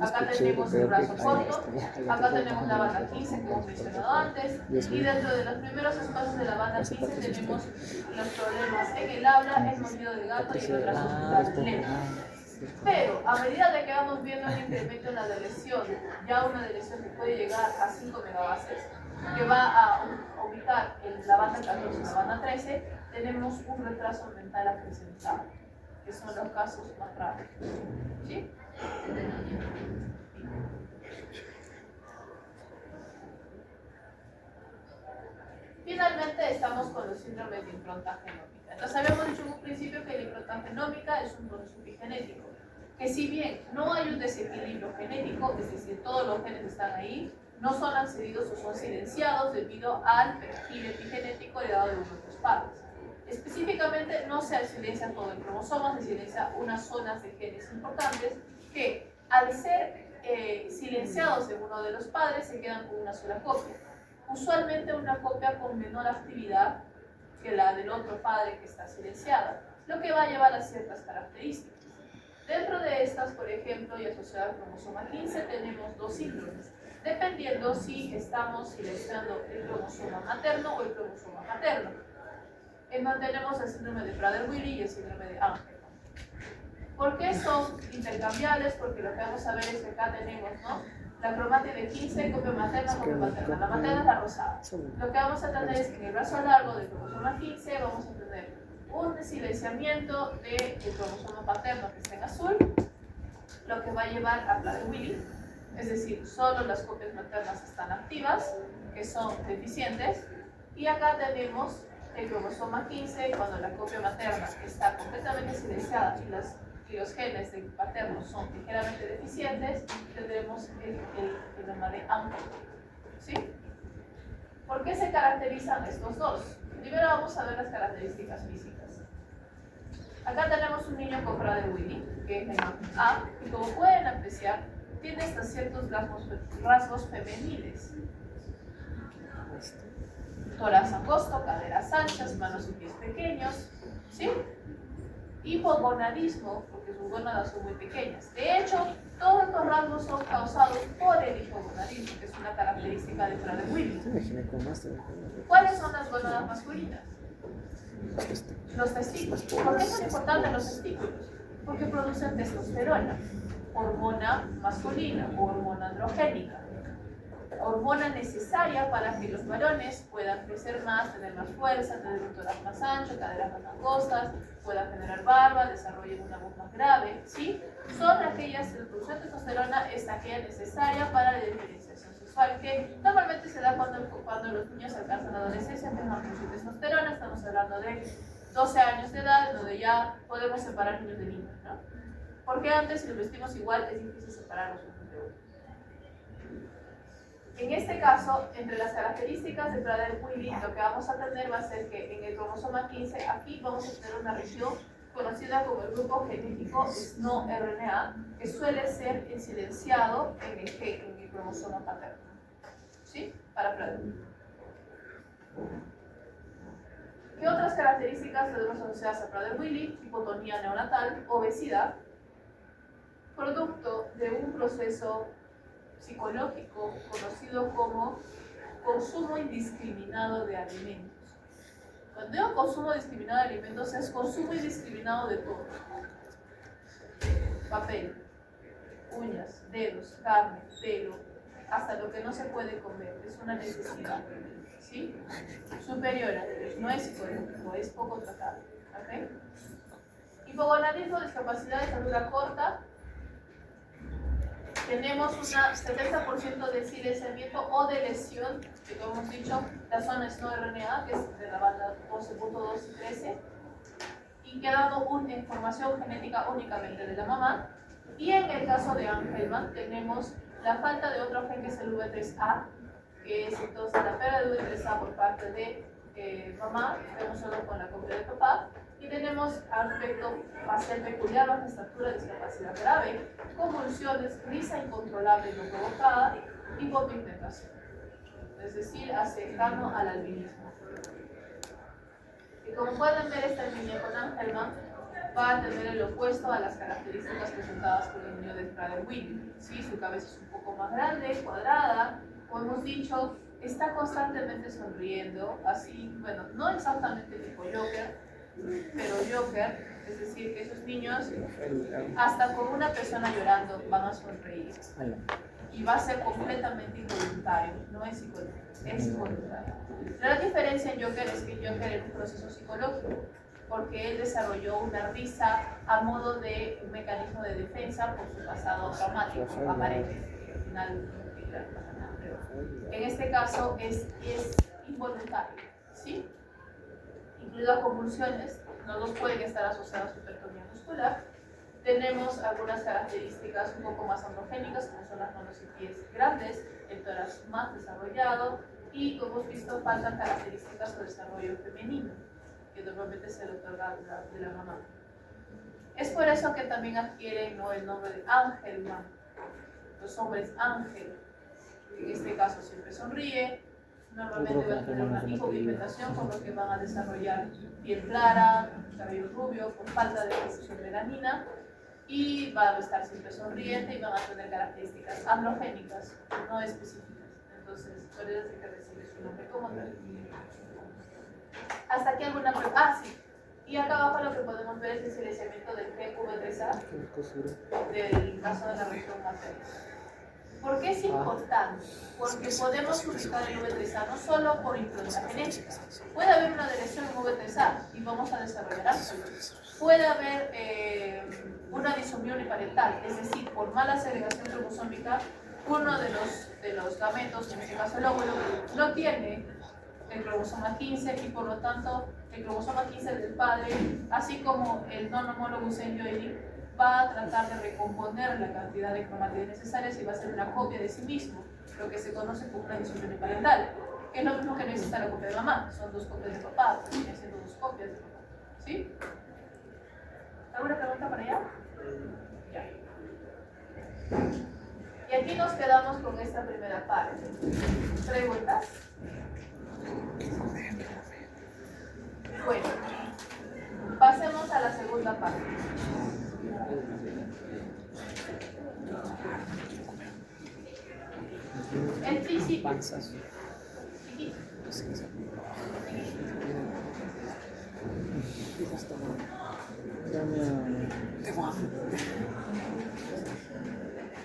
acá tenemos el brazo corto, acá tenemos la banda 15 que hemos mencionado antes, y dentro de los primeros espacios de la banda 15 tenemos los problemas en el habla, el movido del gato y el retraso mental lento. Pero a medida de que vamos viendo un incremento en la lesión, ya una lesión que puede llegar a 5 megabases, que va a ubicar en la banda 14 y la banda 13, tenemos un retraso mental acrecentado, que son los casos más raros. ¿Sí? Finalmente estamos con los síndromes de impronta genómica. Entonces habíamos dicho en un principio que la impronta genómica es un proceso epigenético, que si bien no hay un desequilibrio genético, es decir, todos los genes están ahí, no son accedidos o son silenciados debido al perfil epigenético heredado de uno de los padres. Específicamente no se silencia todo el cromosoma, se silencia unas zonas de genes importantes que al ser silenciados en uno de los padres se quedan con una sola copia. Usualmente una copia con menor actividad que la del otro padre que está silenciada, lo que va a llevar a ciertas características. Dentro de estas, por ejemplo, y asociada al cromosoma 15, tenemos dos síndromes, dependiendo si estamos silenciando el cromosoma materno o el cromosoma paterno. En donde tenemos el síndrome de Prader-Willi y el síndrome de Angelman. ¿Por qué son intercambiables? Porque lo que vamos a ver es que acá tenemos, ¿no?, la cromática 15, copia materna, copia paterna. La materna es la rosada. Lo que vamos a tener es que en el brazo largo del cromosoma 15 vamos a tener un silenciamiento del cromosoma paterno que está en azul, lo que va a llevar a Prader-Willi, es decir, solo las copias maternas están activas, que son deficientes, y acá tenemos el cromosoma 15, cuando la copia materna está completamente silenciada y los genes del paterno son ligeramente deficientes, tendremos el fenómeno de Angelman. ¿Sí? ¿Por qué se caracterizan estos dos? Primero vamos a ver las características físicas. Acá tenemos un niño con Prader-Willi, que es la imagen A, y como pueden apreciar, tiene hasta ciertos rasgos femeniles. Tórax angosto, caderas anchas, manos y pies pequeños, ¿sí? Hipogonadismo, porque sus gónadas son muy pequeñas. De hecho, todos estos rasgos son causados por el hipogonadismo, que es una característica de Prader-Willi. ¿Cuáles son las gónadas masculinas? Los testículos. ¿Por qué son importantes los testículos? Porque producen testosterona, hormona masculina o hormona androgénica. Hormona necesaria para que los varones puedan crecer más, tener más fuerza, tener un tórax más ancho, caderas más angostas, puedan generar barba, desarrollen una voz más grave, ¿sí? Son aquellas, la producción de testosterona es aquella necesaria para la diferenciación sexual, que normalmente se da cuando los niños alcanzan la adolescencia, empiezan a producir testosterona, estamos hablando de 12 años de edad, donde ya podemos separar niños de niños, ¿no? Porque antes, si los vestimos igual, es difícil separarlos unos de otros. En este caso, entre las características de Prader-Willi, lo que vamos a tener va a ser que en el cromosoma 15, aquí vamos a tener una región conocida como el grupo genético SNO-RNA, que suele ser silenciado en el cromosoma paterno. ¿Sí? Para Prader-Willi. ¿Qué otras características tenemos asociadas a Prader-Willi? Hipotonía neonatal, obesidad, producto de un proceso psicológico conocido como consumo indiscriminado de alimentos. Cuando digo consumo indiscriminado de alimentos, es consumo indiscriminado de todo. Papel, uñas, dedos, carne, pelo, hasta lo que no se puede comer. Es una necesidad, ¿sí? Superior a ellos, no es psicológico, es poco tratable. ¿Okay? Hipogonadismo, discapacidad de estatura corta. Tenemos un 70% de silenciamiento o de lesión, que como hemos dicho, la zona SNO-RNA, que es de la banda 12.2 y 13, y quedando una información genética únicamente de la mamá. Y en el caso de Angelman tenemos la falta de otro gen que es el V3A, que es entonces la pérdida de V3A por parte de mamá, vemos solo con la copia de papá. Y tenemos aspecto facial peculiar, baja estatura, discapacidad grave, convulsiones, risa incontrolable no provocada, hipopigmentación, es decir, cercano al albinismo. Y como pueden ver, esta línea con Angelman va a tener el opuesto a las características presentadas por el niño de Prader-Willi. ¿Sí? Su cabeza es un poco más grande, cuadrada, como hemos dicho, está constantemente sonriendo, así, bueno, no exactamente tipo Joker, pero Joker, es decir, que esos niños, hasta con una persona llorando, van a sonreír. Y va a ser completamente involuntario, no es psicológico, es involuntario. La gran diferencia en Joker es que Joker era un proceso psicológico, porque él desarrolló una risa a modo de un mecanismo de defensa por su pasado traumático, aparente, que al final no pasa nada, pero en este caso es involuntario, ¿sí? Incluidas convulsiones, los dos pueden estar asociados a hipertonía muscular. Tenemos algunas características un poco más androgénicas, como son las manos y pies grandes, el tórax más desarrollado y, como hemos visto, faltan características de desarrollo femenino, que normalmente se le otorga de la mamá. Es por eso que también adquieren, ¿no?, el nombre de Angelman, los hombres ángel. En este caso siempre sonríe. Normalmente van a tener una hipopigmentación, por lo que van a desarrollar piel clara, cabello rubio, por falta de exposición de melanina, y van a estar siempre sonriente y van a tener características androgénicas, no específicas. Entonces, por eso es que recibe su nombre como tal. Hasta aquí alguna pregunta. Ah, sí. Y acá abajo lo que podemos ver es el silenciamiento del GV3A del caso de la región materna. ¿Por qué es importante? Porque podemos ubicar el V3A no solo por influencia genética. Puede haber una lesión en V3A y vamos a desarrollar algo. Puede haber una disomía uniparental, es decir, por mala segregación cromosómica, uno de los gametos, en este caso el óvulo, no tiene el cromosoma 15 y por lo tanto el cromosoma 15 del padre, así como el non-homólogous enjoining, va a tratar de recomponer la cantidad de cromátides necesarias y va a ser una copia de sí mismo, lo que se conoce como una disomía uniparental, que es lo mismo que necesita la copia de mamá, son dos copias de papá, vienen siendo dos copias de papá. ¿Sí? ¿Alguna pregunta para allá? Ya. Y aquí nos quedamos con esta primera parte. ¿Preguntas? Bueno, pasemos a la segunda parte. El principio. Chiquito.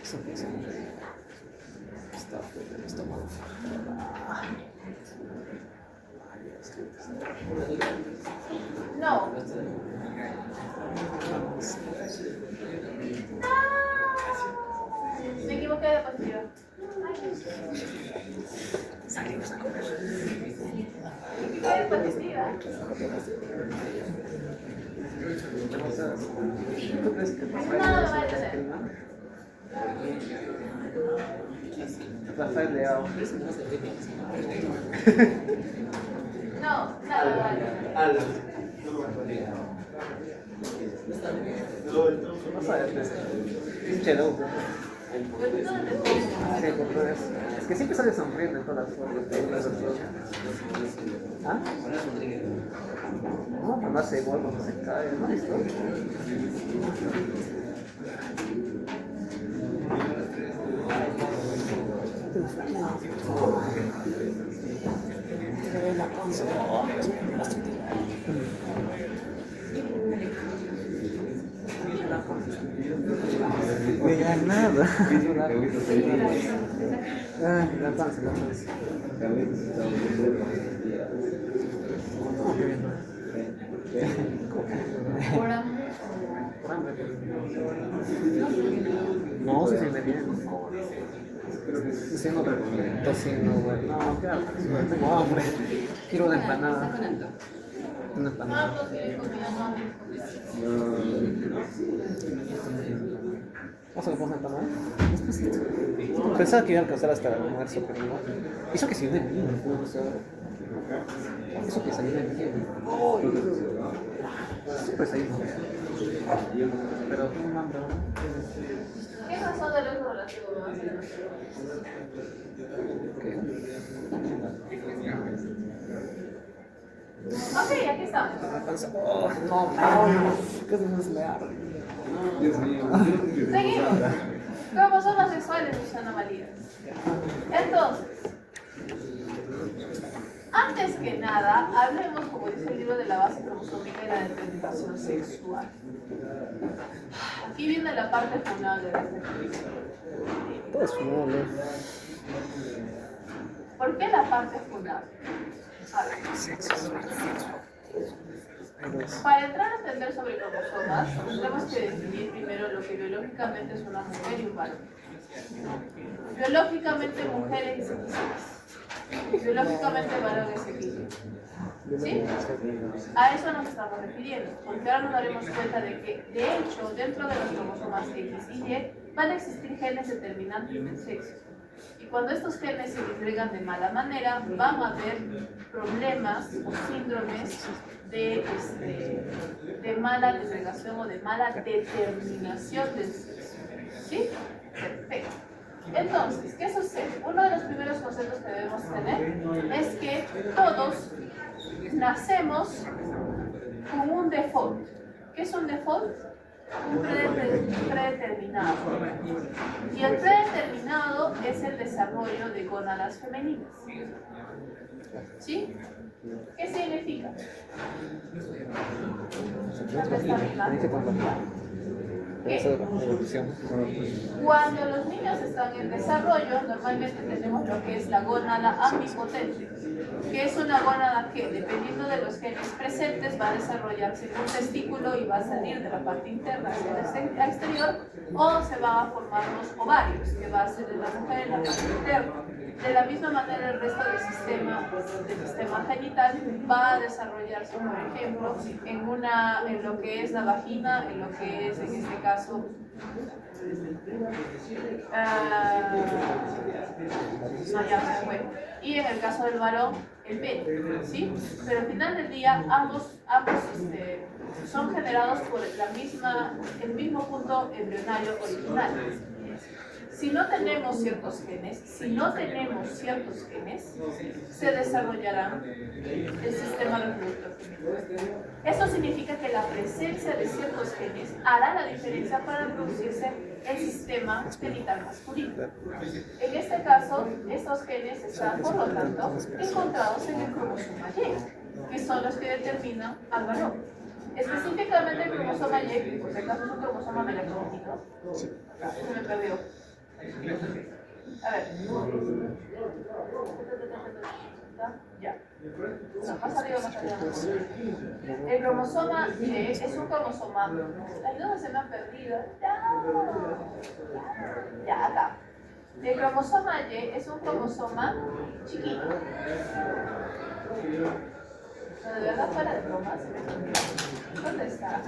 Eso piensa. Está fuerte el estómago. No. Me equivoqué de pastilla. Salimos a comer. Me equivoqué de pastilla. ¿Tú crees que Nada me va a detener. Rafael Leao? No, nada me va a detener. No sabes, pinche loco. Pues no te pongo. Sí, porque es que siempre sale sonriendo en todas las películas. ¿Ah? No, cuando hace gol, cuando se cae, ¿no? ¿Listo? La panza. Me da nada. Ah, la panza, la panza. ¿Cómo que bien? Por hambre. Por hambre. No, se siente bien. Haciendo tocino, güey. No, qué hambre. Tengo hambre. Quiero una empanada. Una empanada. No, porque comida no. ¿Vamos a la pausa empanada? Despacito. Pensaba que iba a alcanzar hasta el almuerzo, pero no. Eso que se viene bien, o sea. Eso que se viene bien. ¡Oh! Siempre se viene bien. Pero tengo un hambre ahora. ¿Qué razón del uso relativo me va a hacer? Ok, aquí estamos. Oh, no, no, casi no se me abre. Seguimos. Cromosomas sexuales, Susana María. Entonces, antes que nada, hablemos, como dice el libro, de la base cromosómica y la determinación sexual. Aquí viene la parte funable de este capítulo. Todo es funable. ¿Por qué la parte funable? A ver. Para entrar a entender sobre cromosomas, tenemos que definir primero lo que biológicamente es una mujer y un varón. Biológicamente mujer es XX. Biológicamente varón es XX. ¿Sí? A eso nos estamos refiriendo, porque ahora nos daremos cuenta de que, de hecho, dentro de los cromosomas X y Y van a existir genes determinantes del sexo. Y cuando estos genes se disgregan de mala manera, van a haber problemas o síndromes de mala disgregación o de mala determinación del sexo. ¿Sí? Perfecto. Entonces, ¿qué sucede? Uno de los primeros conceptos que debemos tener es que todos nacemos con un default. ¿Qué es un default? Un predeterminado. Y el predeterminado es el desarrollo de gónadas femeninas. ¿Sí? ¿Qué significa? Cuando los niños están en desarrollo, normalmente tenemos lo que es la gónada ambipotente, que es una gónada que, dependiendo de los genes presentes, va a desarrollarse en un testículo y va a salir de la parte interna hacia el exterior, o se van a formar los ovarios, que va a ser de la mujer en la parte interna. De la misma manera, el resto del sistema genital va a desarrollarse, por ejemplo, en lo que es la vagina, en lo que es, en este caso, no, ya se fue. Y en el caso del varón, el pene, ¿sí? Pero al final del día, ambos son generados por el mismo punto embrionario original. Si no tenemos ciertos genes, se desarrollará el sistema reproductor femenino. Eso significa que la presencia de ciertos genes hará la diferencia para reproducirse el sistema genital masculino. En este caso, estos genes están, por lo tanto, encontrados en el cromosoma Y, que son los que determinan al varón. Específicamente el cromosoma Y, que por si acaso es un cromosoma melanocortino. Se me perdió. A ver. Ya. No, más arriba, más arriba. El cromosoma Y es un cromosoma. Ay, ¿dónde se me han perdido? Ya, acá. El cromosoma Y es un cromosoma chiquito. No, de verdad, fuera de broma, se me perdió. ¿Dónde está?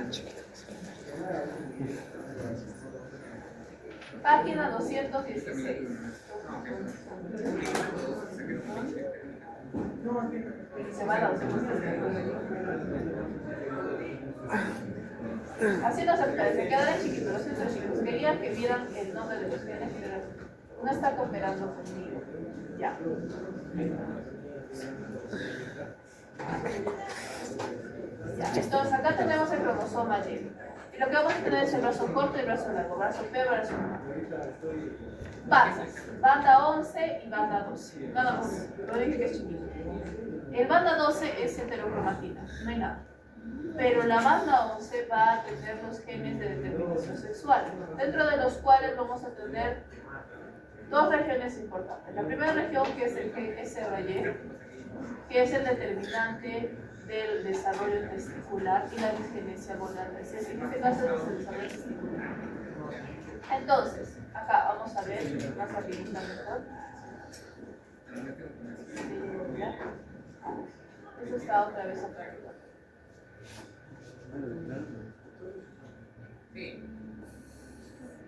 Página 216. Se va a la 216. Así no se puede, se quedará chiquito, los centros chicos. Quería que vieran el nombre de los genes, pero no está cooperando conmigo. Ya. Ya, entonces acá tenemos el cromosoma Y. Y lo que vamos a tener es el brazo corto y el brazo largo, brazo P, brazo M. Bandas, banda 11 y banda 12. Nada más, lo dije que es chiquito. El banda 12 es heterocromatina, no hay nada. Pero la banda 11 va a tener los genes de determinación sexual, dentro de los cuales vamos a tener dos regiones importantes. La primera región, que es el SRY, que es el determinante del desarrollo testicular y la disgenesia gonadal. ¿Qué significa eso es el desarrollo testicular? Entonces, acá vamos a ver más rapidita mejor. Eso está otra vez acá arriba.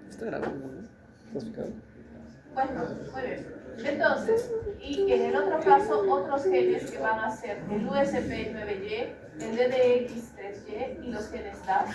Está grabando, ¿no? ¿Estás picado? Bueno, muy bien. Entonces, y en el otro caso, otros genes que van a ser el USP9Y, el DDX3Y y los genes DAS,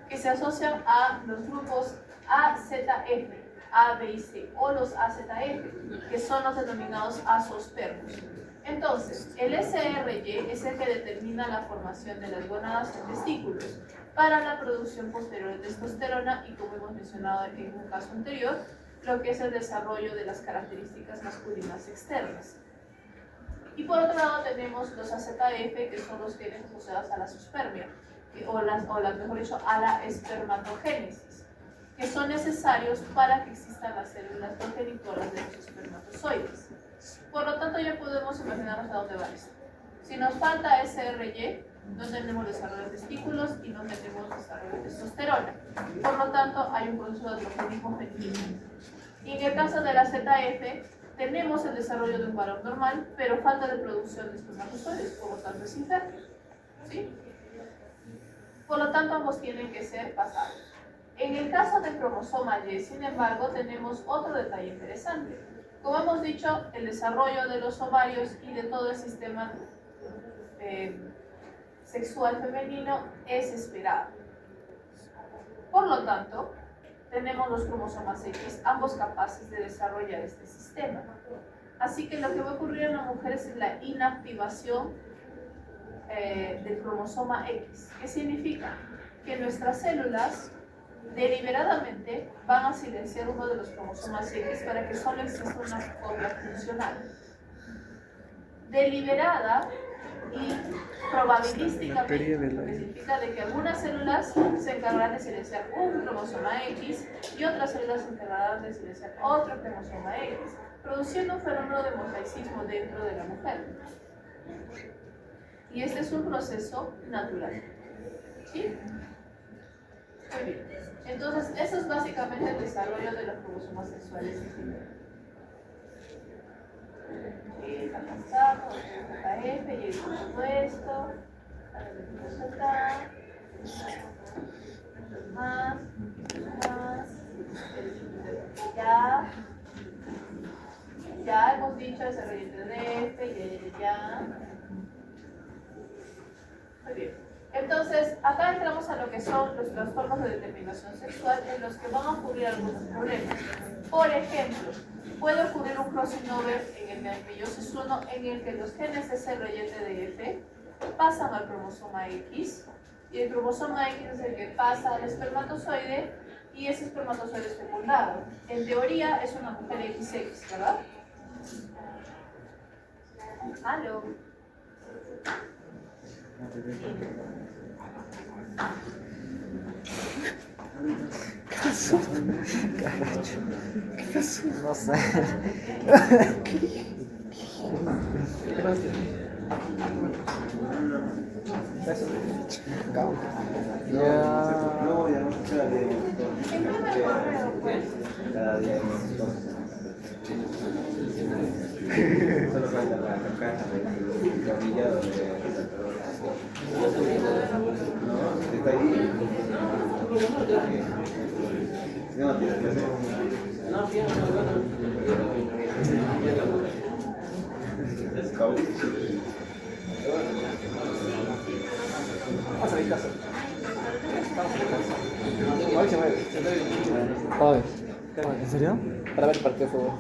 que se asocian a los grupos AZF, A, B y C, o los AZF, que son los denominados azospermos. Entonces, el SRY es el que determina la formación de las gónadas en testículos para la producción posterior de testosterona y, como hemos mencionado en un caso anterior, lo que es el desarrollo de las características masculinas externas. Y por otro lado tenemos los AZF, que son los genes asociados a la zoospermia, mejor dicho, a la espermatogénesis, que son necesarios para que existan las células progenitoras de los espermatozoides. Por lo tanto, ya podemos imaginarnos a dónde va esto. Si nos falta SRY, no tenemos desarrollo de testículos y no tenemos desarrollo de testosterona. Por lo tanto, hay un proceso de androgenismo femenino. Y en el caso de la ZF, tenemos el desarrollo de un varón normal, pero falta de producción de espermatozoides, por lo tanto es infértil. ¿Sí? Por lo tanto, ambos tienen que ser pasados. En el caso del cromosoma Y, sin embargo, tenemos otro detalle interesante. Como hemos dicho, el desarrollo de los ovarios y de todo el sistema sexual femenino es esperado. Por lo tanto, tenemos los cromosomas X, ambos capaces de desarrollar este sistema. Así que lo que va a ocurrir en la mujer es la inactivación del cromosoma X. ¿Qué significa? Que nuestras células deliberadamente van a silenciar uno de los cromosomas X para que solo exista una copia funcional. Deliberada y probabilísticamente, lo que significa de que algunas células se encargarán de silenciar un cromosoma X y otras células se encargarán de silenciar otro cromosoma X, produciendo un fenómeno de mosaicismo dentro de la mujer. Y este es un proceso natural. ¿Sí? Muy bien. Entonces, eso es básicamente el desarrollo de los cromosomas sexuales en general. Está pasado, ZF, y todo esto, más, ya hemos dicho desarrollo de DF, ya. Muy bien. Entonces, acá entramos a lo que son los trastornos de determinación sexual en los que van a ocurrir algunos problemas. Por ejemplo, puede ocurrir un crossing over en el meiosis 1 en el que los genes SRY y TDF pasan al cromosoma X y el cromosoma X es el que pasa al espermatozoide y ese espermatozoide es fecundado. En teoría es una mujer XX, ¿verdad? ¿Aló? pasó? Caracho. ¿Qué pasó? No sé. ¿Qué más? Eso. Cao. Ya. No, ya no queda bien. Envíame el correo, pues. Cada día hay más cosas. Solo falta la caja de camilla donde no, está ahí. No, tienes que hacer. Vamos a mi casa. Vamos a mi casa. Mauricio, mueve. ¿En serio? Para ver el partido de fútbol.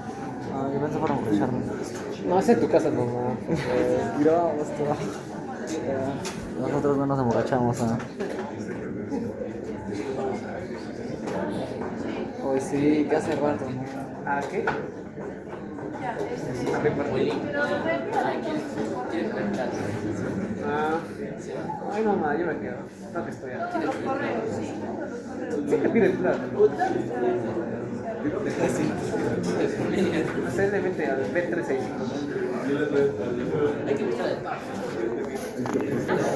Ah, yo pensé para emborracharme. No, es en tu casa nomás. Grabamos todo. Nosotros no nos emborrachamos, ¿ah? Hoy sí, que hace rato, ¿no? ¿Ah, qué? Ya, A ver, partido. pero reenvíame entonces el correo. Ah. Ay, no, ma, yo me quedo. No que estoy Todos los correos, sí. Sí te pide plata. No sé, le mete al B365.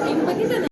¿En paquete